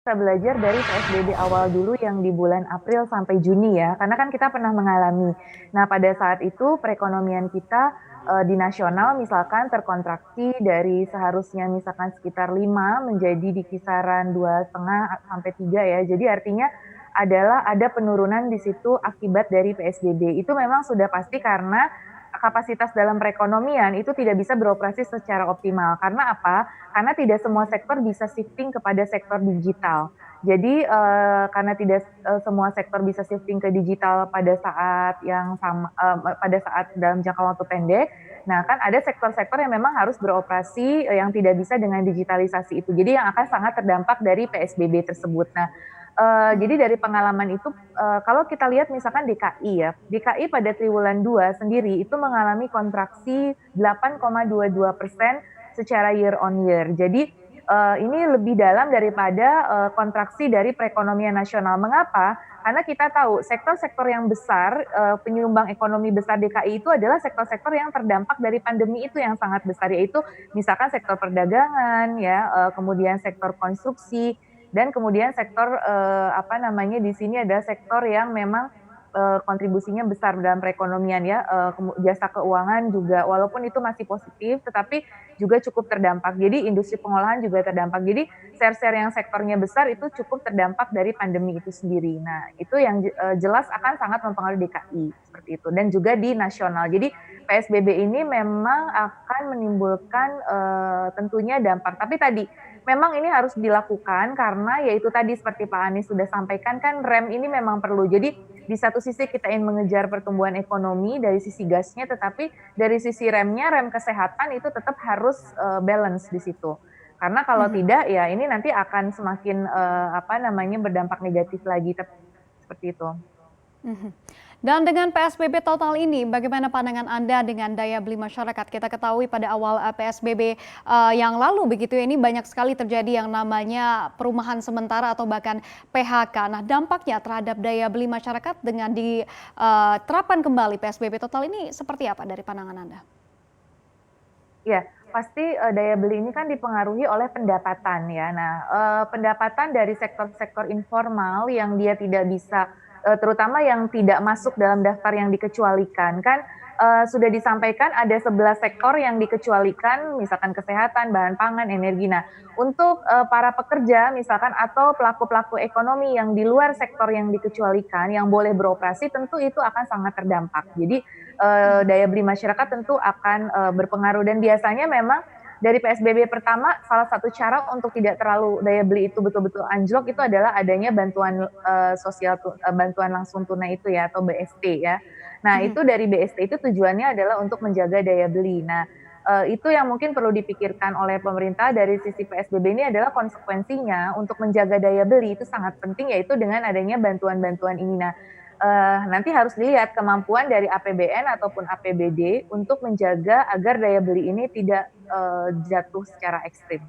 Kita belajar dari PSBB awal dulu yang di bulan April sampai Juni ya, karena kan kita pernah mengalami. Nah, pada saat itu perekonomian kita, di nasional misalkan terkontraksi dari seharusnya misalkan sekitar 5 menjadi di kisaran 2,5 sampai 3 ya. Jadi artinya adalah ada penurunan di situ akibat dari PSBB. Itu memang sudah pasti karena kapasitas dalam perekonomian itu tidak bisa beroperasi secara optimal. Karena apa? Karena tidak semua sektor bisa shifting kepada sektor digital. Jadi, karena tidak, semua sektor bisa shifting ke digital pada saat yang sama pada saat dalam jangka waktu pendek, nah kan ada sektor-sektor yang memang harus beroperasi, yang tidak bisa dengan digitalisasi itu. Jadi yang akan sangat terdampak dari PSBB tersebut. Nah, jadi Mhm. dari pengalaman itu, kalau kita lihat misalkan DKI ya, DKI pada triwulan 2 sendiri itu mengalami kontraksi 8,22% secara year on year. Jadi, ini lebih dalam daripada, kontraksi dari perekonomian nasional. Mengapa? Karena kita tahu sektor-sektor yang besar, penyumbang ekonomi besar DKI itu adalah sektor-sektor yang terdampak dari pandemi itu yang sangat besar, yaitu misalkan sektor perdagangan ya, kemudian sektor konstruksi, dan kemudian sektor, apa namanya, di sini ada sektor yang memang, kontribusinya besar dalam perekonomian ya, jasa keuangan juga walaupun itu masih positif, tetapi juga cukup terdampak. Jadi industri pengolahan juga terdampak. Jadi share-share yang sektornya besar itu cukup terdampak dari pandemi itu sendiri. Nah, itu yang jelas akan sangat mempengaruhi DKI, seperti itu, dan juga di nasional. Jadi PSBB ini memang akan menimbulkan, tentunya dampak. Tapi tadi, memang ini harus dilakukan karena ya itu tadi seperti Pak Anies sudah sampaikan kan rem ini memang perlu. Jadi di satu sisi kita ingin mengejar pertumbuhan ekonomi dari sisi gasnya, tetapi dari sisi remnya, rem kesehatan itu tetap harus, balance di situ. Karena kalau Mhm. tidak ya ini nanti akan semakin, apa namanya, berdampak negatif lagi, seperti itu. Mhm. Dan dengan PSBB total ini, bagaimana pandangan Anda dengan daya beli masyarakat? Kita ketahui pada awal PSBB yang lalu begitu ya, ini banyak sekali terjadi yang namanya perumahan sementara atau bahkan PHK. Nah, dampaknya terhadap daya beli masyarakat dengan diterapkan kembali PSBB total ini seperti apa dari pandangan Anda? Iya, pasti, daya beli ini kan dipengaruhi oleh pendapatan ya. Nah, pendapatan dari sektor-sektor informal yang dia tidak bisa terutama yang tidak masuk dalam daftar yang dikecualikan, kan, sudah disampaikan ada 11 sektor yang dikecualikan, misalkan kesehatan, bahan pangan, energi. Nah, untuk, para pekerja misalkan atau pelaku-pelaku ekonomi yang di luar sektor yang dikecualikan, yang boleh beroperasi, tentu itu akan sangat terdampak. Jadi, Mhm. daya beli masyarakat tentu akan, berpengaruh dan biasanya memang dari PSBB pertama salah satu cara untuk tidak terlalu daya beli itu betul-betul anjlok itu adalah adanya bantuan, bantuan langsung tunai itu ya atau BST ya. Nah Mhm. itu dari BST itu tujuannya adalah untuk menjaga daya beli. Nah, itu yang mungkin perlu dipikirkan oleh pemerintah dari sisi PSBB ini adalah konsekuensinya untuk menjaga daya beli itu sangat penting yaitu dengan adanya bantuan-bantuan ini. Nah, nanti harus dilihat kemampuan dari APBN ataupun APBD untuk menjaga agar daya beli ini tidak, jatuh secara ekstrim.